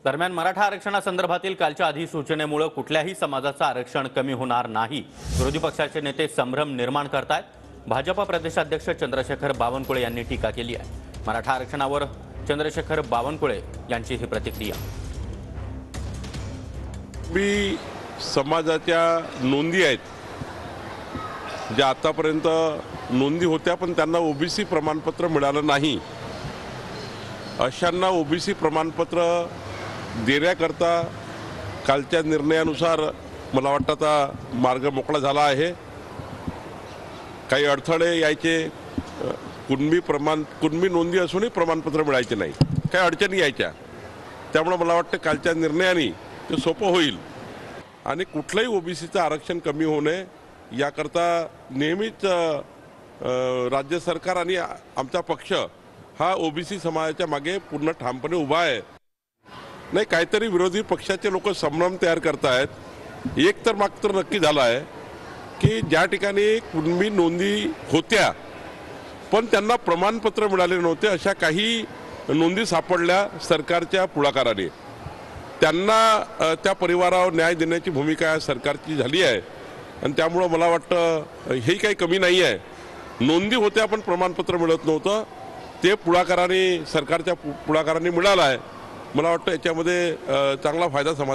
दरम्यान मराठा आरक्षणासंदर्भातील कालच्या अधिसूचनेमुळे कुठल्याही समाजाचं आरक्षण कमी होणार नाही, विरोधी पक्षाचे नेते संभ्रम निर्माण करतायत। भाजपा प्रदेशाध्यक्ष चंद्रशेखर बावनकुळे यांनी टीका केली आहे। मराठा आरक्षणावर चंद्रशेखर बावनकुळे यांची ही प्रतिक्रिया। मी समाजाच्या नोंदी आहेत, ज्या आतापर्यंत नोंदी होत्या पण त्यांना ओबीसी प्रमाणपत्र मिळालं नाही, अशांना ओबीसी प्रमाणपत्र देण्याकरता कालच्या निर्णयानुसार मला वाटतं आता मार्ग मोकळा झाला आहे। काही अडथळे यायचे, कुणबी नोंदी असूनही प्रमाणपत्र मिळायचे नाही, काही अडचणी यायच्या, त्यामुळे मला वाटतं कालच्या निर्णयाने ते सोपं होईल आणि कुठलंही ओबीसीचं आरक्षण कमी होणे याकरता नेहमीच राज्य सरकार आणि आमचा पक्ष हा ओबीसी समाजाच्या मागे पूर्ण ठामपणे उभा आहे। नाही, काहीतरी विरोधी पक्षाचे लोक संभ्रम तयार करतायत। एक तर मात्र नक्की झाला आहे की ज्या ठिकाणी कुणबी नोंदी होत्या पण त्यांना प्रमाणपत्र मिळाले नव्हते, अशा काही नोंदी सापडल्या सरकारच्या पुढाकाराने, त्यांना त्या परिवारावर न्याय देण्याची भूमिका सरकारची झाली आहे आणि त्यामुळे मला वाटतं हे काही कमी नाही आहे। नोंदी होत्या पण प्रमाणपत्र मिळत नव्हतं, ते पुढाकाराने सरकारच्या पुढाकाराने मिळालं आहे। मला वाटतं याच्यामध्ये चांगला फायदा समाज